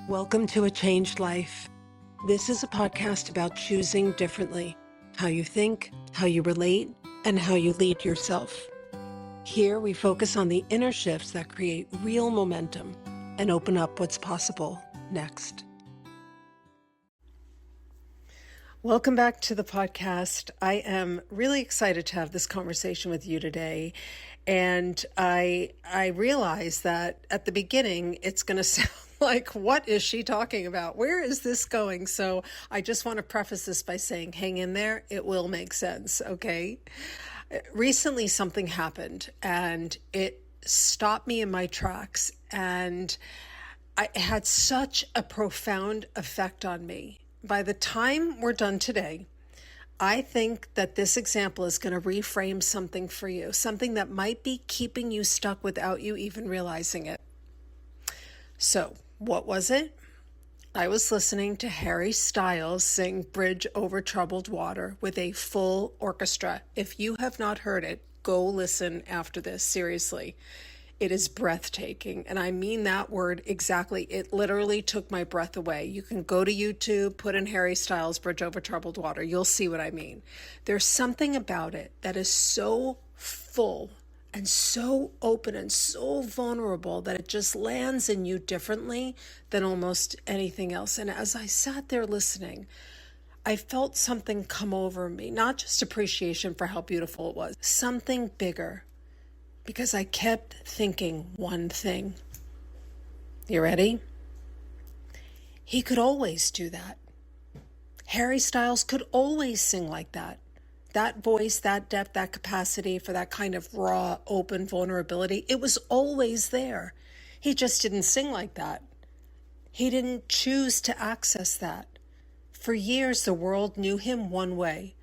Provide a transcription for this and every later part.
Welcome to A Changed Life. This is a podcast about choosing differently, how you think, how you relate, and how you lead yourself. Here we focus on the inner shifts that create real momentum and open up what's possible next. Welcome back to the podcast. I am really excited to have this conversation with you today. And I realize that at the beginning, it's going to sound like, what is she talking about? Where is this going? So I just want to preface this by saying, hang in there. It will make sense. Okay. Recently, something happened and it stopped me in my tracks. And it had such a profound effect on me. By the time we're done today, I think that this example is going to reframe something for you, something that might be keeping you stuck without you even realizing it. So, what was it? I was listening to Harry Styles sing Bridge Over Troubled Water with a full orchestra. If you have not heard it, go listen after this, seriously. It is breathtaking, and I mean that word exactly. It literally took my breath away. You can go to YouTube, put in Harry Styles Bridge Over Troubled Water. You'll see what I mean. There's something about it that is so full and so open and so vulnerable that it just lands in you differently than almost anything else. And as I sat there listening, I felt something come over me, not just appreciation for how beautiful it was, something bigger. Because I kept thinking one thing. You ready? He could always do that. Harry Styles could always sing like that. That voice, that depth, that capacity for that kind of raw, open vulnerability, it was always there. He just didn't sing like that. He didn't choose to access that. For years, the world knew him one way.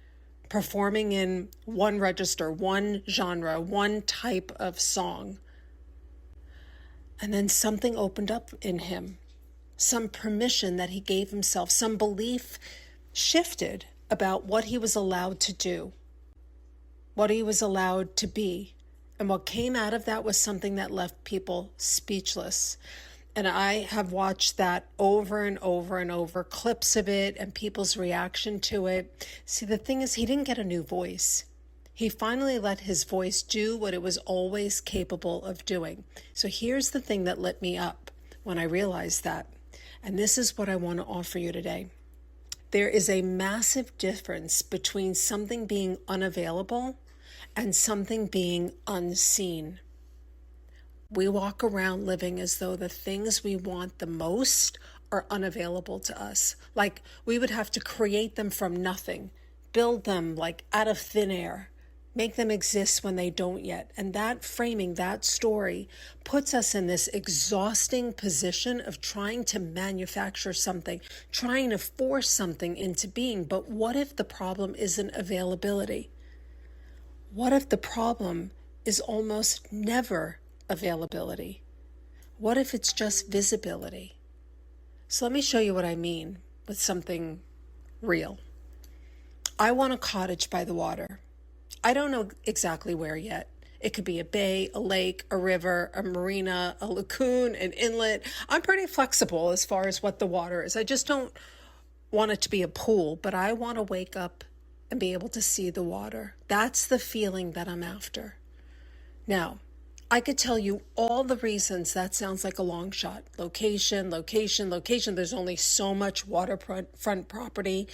Performing in one register, one genre, one type of song. And then something opened up in him, some permission that he gave himself, some belief shifted about what he was allowed to do, what he was allowed to be. And what came out of that was something that left people speechless. And I have watched that over and over and over, clips of it and people's reaction to it. See, the thing is, he didn't get a new voice. He finally let his voice do what it was always capable of doing. So here's the thing that lit me up when I realized that. And this is what I want to offer you today. There is a massive difference between something being unavailable and something being unseen. We walk around living as though the things we want the most are unavailable to us. Like we would have to create them from nothing, build them like out of thin air, make them exist when they don't yet. And that framing, that story puts us in this exhausting position of trying to manufacture something, trying to force something into being. But what if the problem isn't availability? What if the problem is almost never availability? What if it's just visibility? So let me show you what I mean with something real. I want a cottage by the water. I don't know exactly where yet. It could be a bay, a lake, a river, a marina, a lagoon, an inlet. I'm pretty flexible as far as what the water is. I just don't want it to be a pool, but I want to wake up and be able to see the water. That's the feeling that I'm after. Now, I could tell you all the reasons that sounds like a long shot. Location, location, location. There's only so much waterfront property.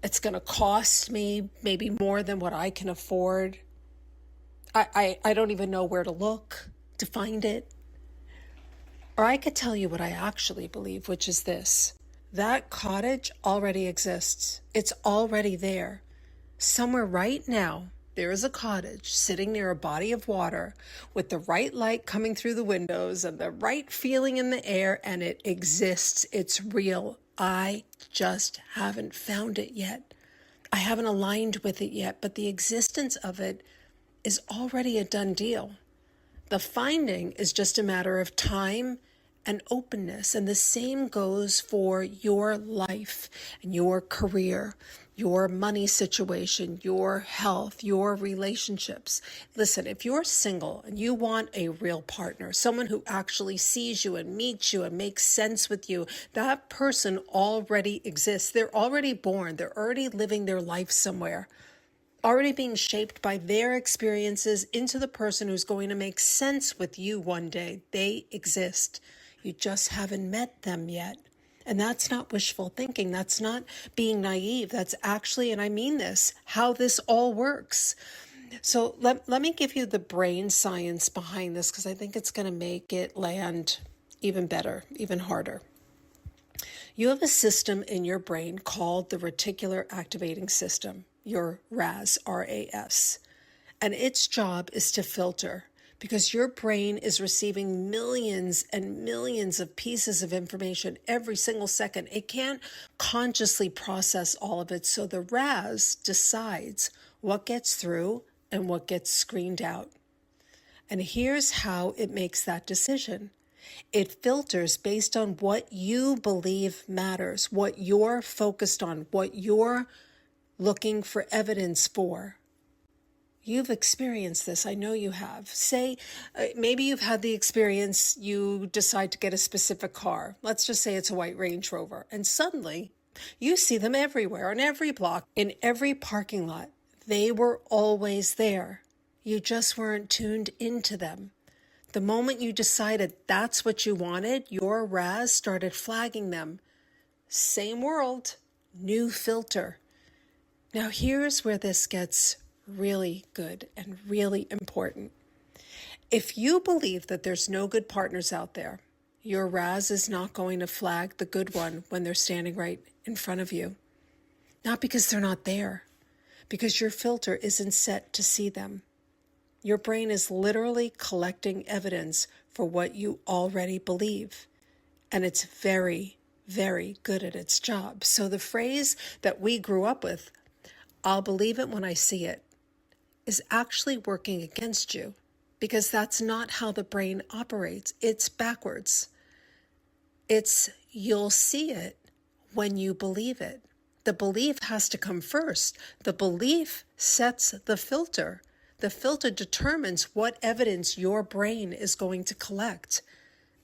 It's going to cost me maybe more than what I can afford. I don't even know where to look to find it. Or I could tell you what I actually believe, which is this. That cottage already exists. It's already there. Somewhere right now, there is a cottage sitting near a body of water with the right light coming through the windows and the right feeling in the air, and it exists. It's real. I just haven't found it yet. I haven't aligned with it yet, but the existence of it is already a done deal. The finding is just a matter of time and openness, and the same goes for your life and your career your money situation, your health, your relationships. Listen, if you're single and you want a real partner, someone who actually sees you and meets you and makes sense with you, that person already exists. They're already born. They're already living their life somewhere, already being shaped by their experiences into the person who's going to make sense with you one day. They exist. You just haven't met them yet. And that's not wishful thinking. That's not being naive. That's actually, and I mean this, how this all works. So let me give you the brain science behind this, because I think it's going to make it land even better, even harder. You have a system in your brain called the reticular activating system, your RAS, R-A-S. And its job is to filter, because your brain is receiving millions and millions of pieces of information every single second. It can't consciously process all of it. So the RAS decides what gets through and what gets screened out. And here's how it makes that decision. It filters based on what you believe matters, what you're focused on, what you're looking for evidence for. You've experienced this. I know you have. Say, maybe you've had the experience, you decide to get a specific car. Let's just say it's a white Range Rover. And suddenly, you see them everywhere, on every block, in every parking lot. They were always there. You just weren't tuned into them. The moment you decided that's what you wanted, your RAS started flagging them. Same world, new filter. Now here's where this gets really good and really important. If you believe that there's no good partners out there, your RAS is not going to flag the good one when they're standing right in front of you. Not because they're not there, because your filter isn't set to see them. Your brain is literally collecting evidence for what you already believe. And it's very, very good at its job. So the phrase that we grew up with, I'll believe it when I see it, is actually working against you, because that's not how the brain operates. It's backwards. It's you'll see it when you believe it. The belief has to come first. The belief sets the filter. The filter determines what evidence your brain is going to collect.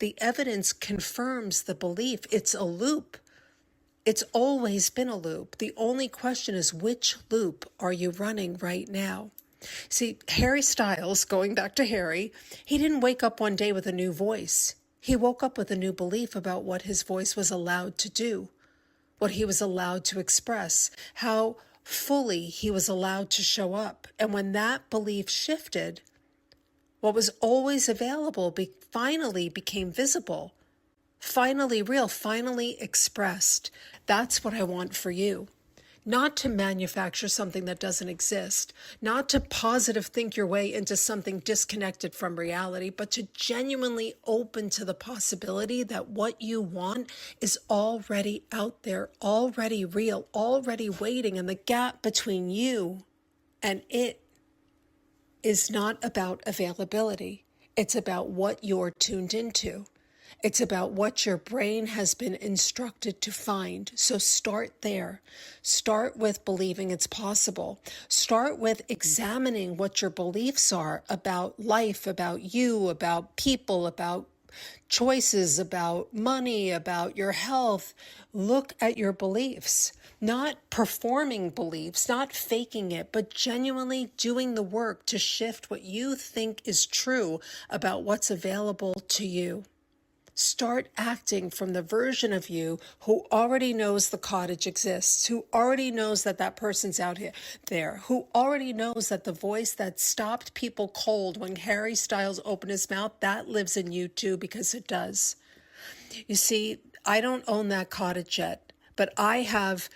The evidence confirms the belief. It's a loop. It's always been a loop. The only question is, which loop are you running right now? See, Harry Styles, going back to Harry, he didn't wake up one day with a new voice. He woke up with a new belief about what his voice was allowed to do, what he was allowed to express, how fully he was allowed to show up. And when that belief shifted, what was always available finally became visible, finally real, finally expressed. That's what I want for you. Not to manufacture something that doesn't exist, not to positive think your way into something disconnected from reality, but to genuinely open to the possibility that what you want is already out there, already real, already waiting, and the gap between you and it is not about availability. It's about what you're tuned into. It's about what your brain has been instructed to find. So start there. Start with believing it's possible. Start with examining what your beliefs are about life, about you, about people, about choices, about money, about your health. Look at your beliefs, not performing beliefs, not faking it, but genuinely doing the work to shift what you think is true about what's available to you. Start acting from the version of you who already knows the cottage exists, who already knows that that person's out here, there, who already knows that the voice that stopped people cold when Harry Styles opened his mouth, that lives in you too, because it does. You see, I don't own that cottage yet, but I have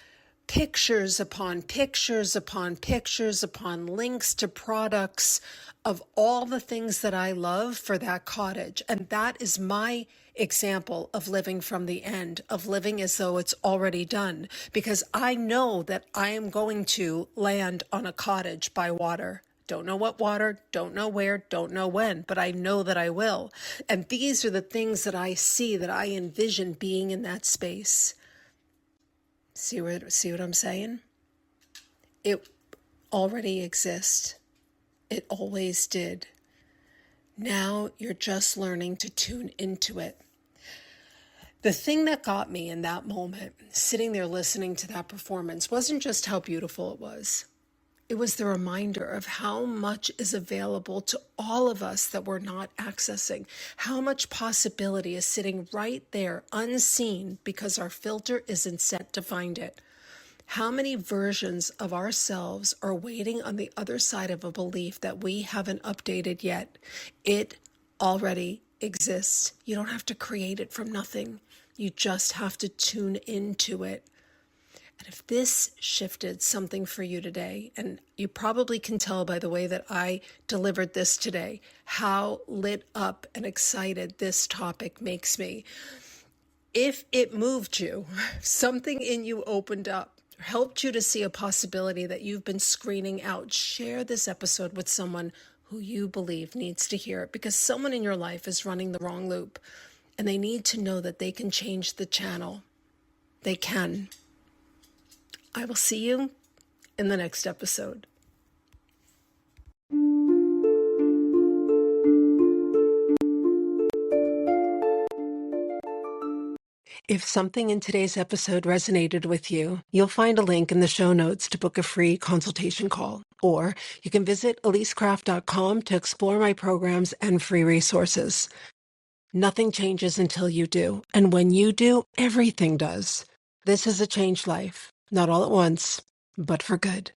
pictures upon pictures upon pictures upon links to products of all the things that I love for that cottage. And that is my example of living from the end, of living as though it's already done, because I know that I am going to land on a cottage by water. Don't know what water, don't know where, don't know when, but I know that I will. And these are the things that I see, that I envision being in that space. See what I'm saying? It already exists. It always did. Now you're just learning to tune into it. The thing that got me in that moment, sitting there listening to that performance, wasn't just how beautiful it was. It was the reminder of how much is available to all of us that we're not accessing. How much possibility is sitting right there unseen because our filter isn't set to find it. How many versions of ourselves are waiting on the other side of a belief that we haven't updated yet? It already exists. You don't have to create it from nothing. You just have to tune into it. And if this shifted something for you today, and you probably can tell by the way that I delivered this today, how lit up and excited this topic makes me. If it moved you, something in you opened up, helped you to see a possibility that you've been screening out, share this episode with someone who you believe needs to hear it, because someone in your life is running the wrong loop and they need to know that they can change the channel. They can. I will see you in the next episode. If something in today's episode resonated with you, you'll find a link in the show notes to book a free consultation call. Or you can visit elisecraft.com to explore my programs and free resources. Nothing changes until you do. And when you do, everything does. This is a changed life. Not all at once, but for good.